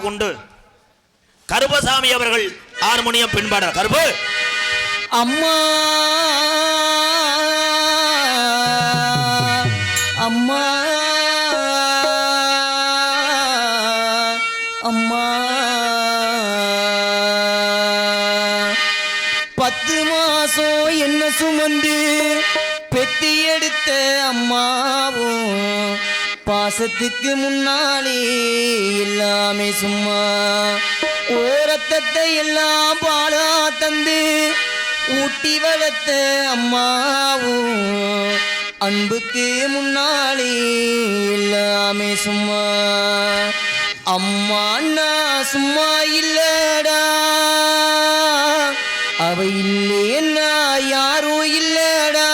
கொண்டு கருப்பசாமி அவர்கள் ஹார்மோனியம் பின்பாட. கருப்பு அம்மா அம்மா அம்மா 10 மாசம் என்ன சுமந்து பெத்தி எடுத்த அம்மாவும் பாசத்துக்கு முன்னாலே எல்லாமே சும்மா. ஓரத்தத்தை எல்லாம் பாலா தந்து ஊட்டி வளர்த்த அம்மாவும் அன்புக்கு முன்னாலே எல்லாமே சும்மா. அம்மாண்ணா சும்மா இல்லடா, அவ இல்லைன்னா யாரும் இல்லடா.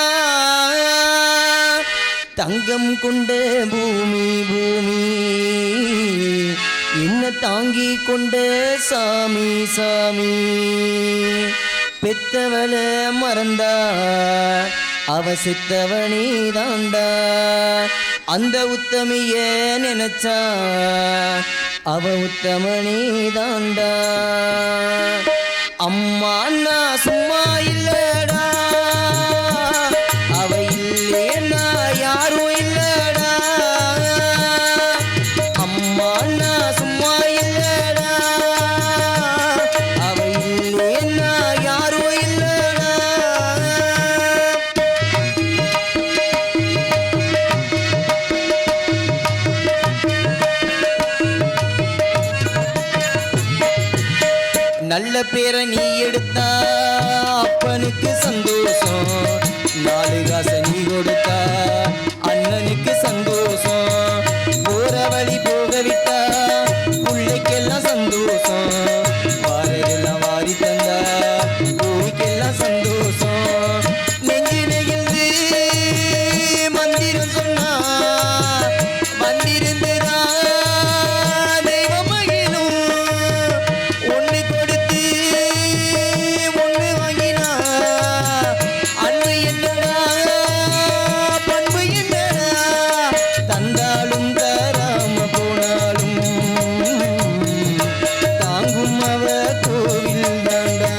தங்கம் கொண்ட பூமி பூமி என்ன தாங்கி கொண்ட சாமி சாமி. பெத்தவள மறந்தா அவ செத்தவனே தாண்டா. அந்த உத்தமிய நினைச்சா அவ உத்தமனே தாண்டா. அம்மா அண்ணா சும்மா இல்லடா, அவ இல்லைன்னா யாரும் இல்லடா. அம்மா அண்ணா சும்மா இல்லடா, அவ இல்லைன்னா யாரும் இல்லடா. நல்ல பேரை நீ எடுத்தா அப்பனுக்கு சந்தோஷம். 4 காசை நீ கொடுத்தா அண்ணனுக்கு சந்தோஷம். போற வழி போக விட்டா பிள்ளைக்கெல்லாம் சந்தோஷம். வாரெல்லாம் வாரி தந்தா கோவிக்கெல்லாம் சந்தோஷம். நெஞ்சு நெகிழ்ந்து மந்திரம் சொன்னா வந்திருந்ததா தெய்வம் மகிழும். ஒன்று கொடுத்து ஒன்று வாங்கினா அன்பு என்னடா பண்பு என்னடா. தந்தாலும் தராம போனாலும் தாங்கும் அவ கோவில் தாண்டா.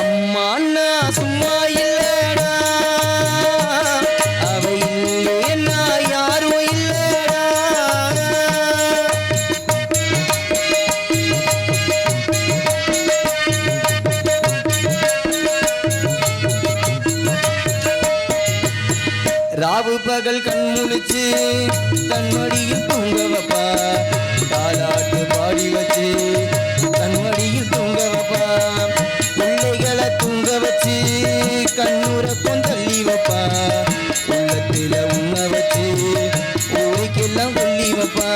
அம்மா அண்ணா சும்மா இல்லடா, அவ இல்லைன்னா யாரும் இல்லடா. ராவு பகல் கண் முழிச்சு தன் மடியில் தூங்க வைப்பா. தாலாட்டு பாடி வச்சு தன் மடியில் தூங்க வைப்பா. பிள்ளைகளை தூங்க வச்சு கண்ணுறக்கம் தள்ளி வைப்பா. உள்ளத்துல உண்ண வச்சு ஊருக்கெல்லாம் கொல்லி வைப்பா.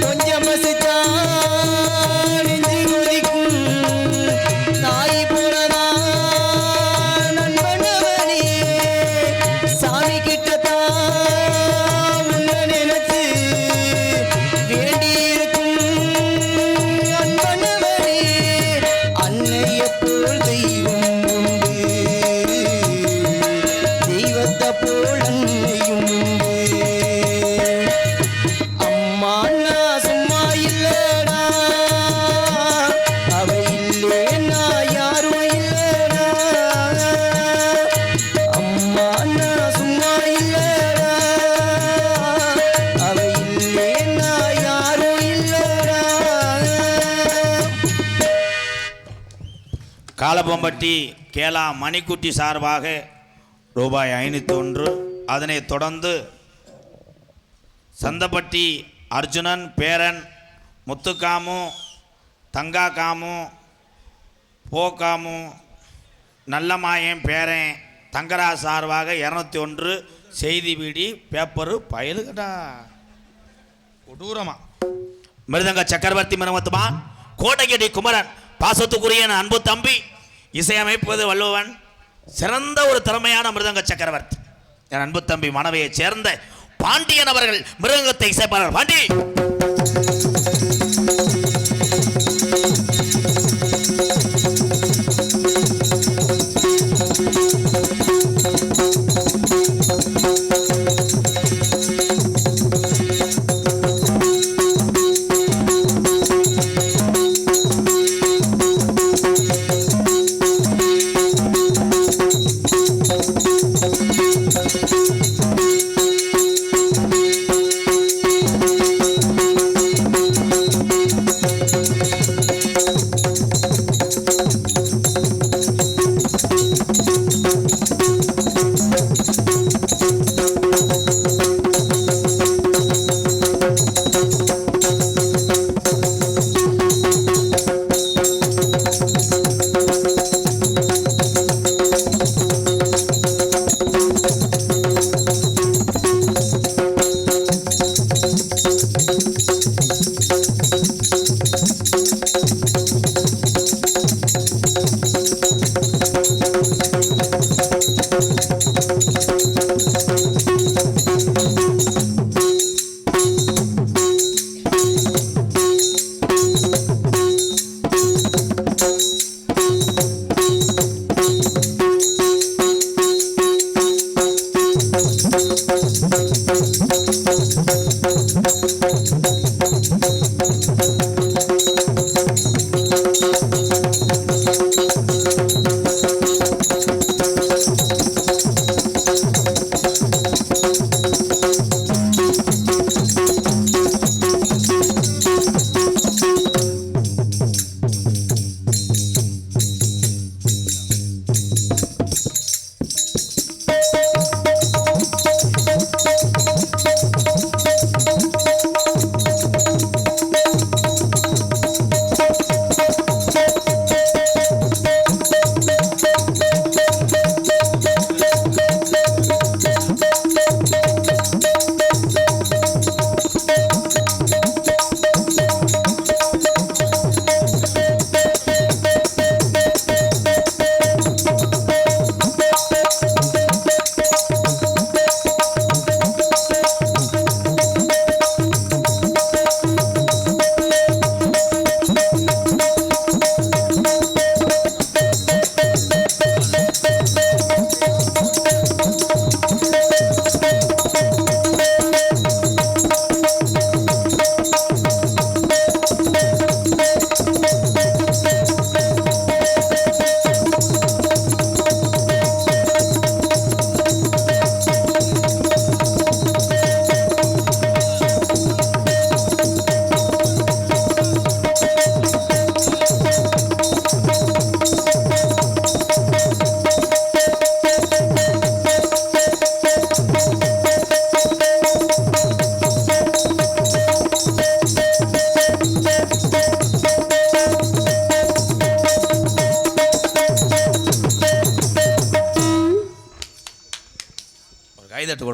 கொஞ்சம் மசிச்சா நெஞ்சு கொதிக்கும் தாய் போனதா நண்பனவனே. சாமி கிட்டத்தான் உன்னை நினைச்சு வேண்டி இருக்கும் அன்பனவனே. அன்னைய போல் தெய்வம் உண்டு, தெய்வத்தை போல் அன்னையும் உண்டு. அம்மா அண்ணா சும்மா இல்லடா, அவ இல்லைன்னா யாரும் இல்லடா. அம்மா அண்ணா சும்மா இல்லடா, அவ இல்லைன்னா யாரும் இல்லடா. காலப்பம்பட்டி கேலா மணிக்குட்டி சார்பாக ரூபாய் 501. அதனைத் தொடர்ந்து சந்தப்பட்டி அர்ஜுனன் பேரன் முத்துக்காமு தங்காக்காமு போக்காமு நல்லமாயன் பேரன் தங்கராஜ் சார்பாக 201. செய்தி பீடி பேப்பரு பயலுகடா கொடூரமா. மிருதங்க சக்கரவர்த்தி மருமத்துமான் கோட்டகிரி குமரன் பாசத்துக்குரிய அன்பு தம்பி, இசையமைப்பது வள்ளுவன், சிறந்த ஒரு திறமையான மிருதங்க சக்கரவர்த்தி என் அன்பு தம்பி மனைவியைச் சேர்ந்த பாண்டியன் அவர்கள் மிருதங்கத்தை இசைப்பாளர். பாண்டி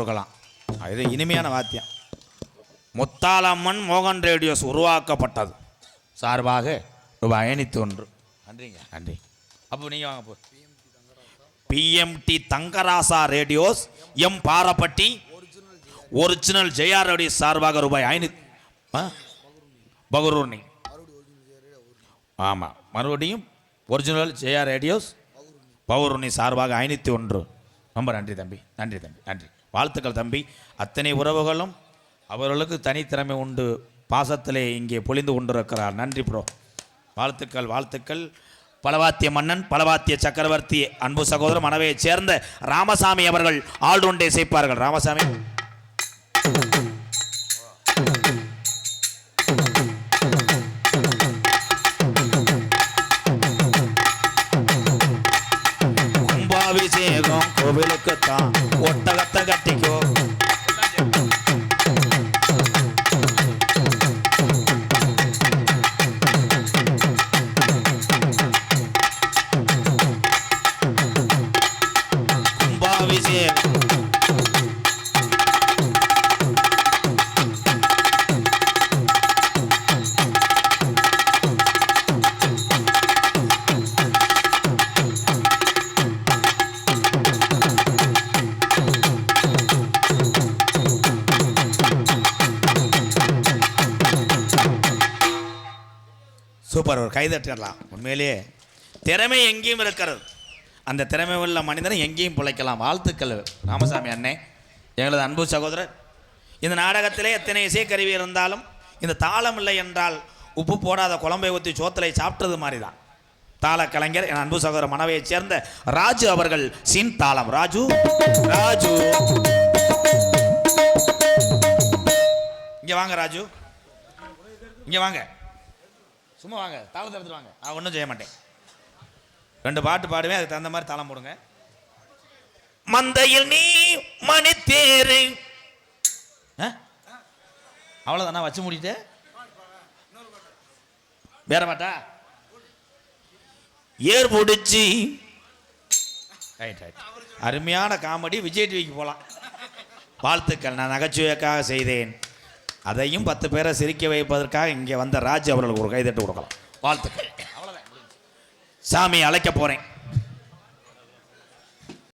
கொடுக்கலாம். இது இனிமையான வாத்தியம். முத்தாலம்மன் மோகன் ரேடியோஸ் உருவாக்கப்பட்டது சார்பாக ரூபாய் 501. நன்றிங்க, நன்றி. அப்போ நீங்கள் வாங்க. BMT Thangarasa radios M Barappatti original Jaya radios சார்பாக ரூபாய் 500. பகரூர்னி. ஆமாம், மறுபடியும் ஒரிஜினல் ஜெயா ரேடியோஸ் பகரூர்னி சார்பாக 501. ரொம்ப நன்றி தம்பி, நன்றி தம்பி, நன்றி. வாழ்த்துக்கள் தம்பி. அத்தனை உறவுகளும் அவர்களுக்கு தனித்திறமை உண்டு, பாசத்திலே இங்கே பொழிந்து கொண்டிருக்கிறார். நன்றி ப்ரோ. வாழ்த்துக்கள், வாழ்த்துக்கள். பலவாத்திய மன்னன், பலவாத்திய சக்கரவர்த்தி அன்பு சகோதரர் மனவையைச் சேர்ந்த ராமசாமி அவர்கள் ஆல்ரவுண்டை இசைப்பார்கள். ராமசாமி. கும்பாபிஷேகம் கோவிலுக்குத்தான் ஒட்டகத்தை கட்டிக்கோ. சூப்பர், ஒரு கைதட்டலாம். உண்மையிலேயே திறமை எங்கேயும் இருக்கிறது. அந்த திறமை உள்ள மனிதனை எங்கேயும் பிழைக்கலாம். வாழ்த்துக்கள் ராமசாமி அண்ணே, எங்களது அன்பு சகோதரர். இந்த நாடகத்திலே எத்தனை இசைக்கருவி இருந்தாலும் இந்த தாளம் இல்லை என்றால் உப்பு போடாத குழம்பை ஊற்றி சோத்தலை சாப்பிட்டது மாதிரி தான். தாள கலைஞர் என் அன்பு சகோதரர் மனவையைச் சேர்ந்த ராஜு அவர்கள் சின் தாளம். ராஜு, ராஜு இங்கே வாங்க. ராஜு இங்கே வாங்க, சும்மா வாங்க, தாளத்தை எடுத்துட்டு வாங்க. நான் ஒன்றும் செய்ய மாட்டேன். 2 பாட்டு பாடுவேன், அதுக்கு தகுந்த மாதிரி தாளம் போடுங்க. மந்தையில் நீ மணி தேரு. அவ்வளோதானா? வச்சு முடிட்டு வேற மாட்டா ஏர் பிடிச்சி. ரைட் ரைட், அருமையான காமெடி. விஜய் டிவிக்கு போகலாம். வாழ்த்துக்கள். நான் நகைச்சுவைக்காக செய்தேன், அதையும் 10 பேரை சிரிக்க வைப்பதற்காக இங்கே வந்த ராஜ் அவர்களுக்கு ஒரு கைதட்டு கொடுக்கலாம். வாழ்த்துக்கள். அவ்வளோதான். சாமி அழைக்க போகிறேன்.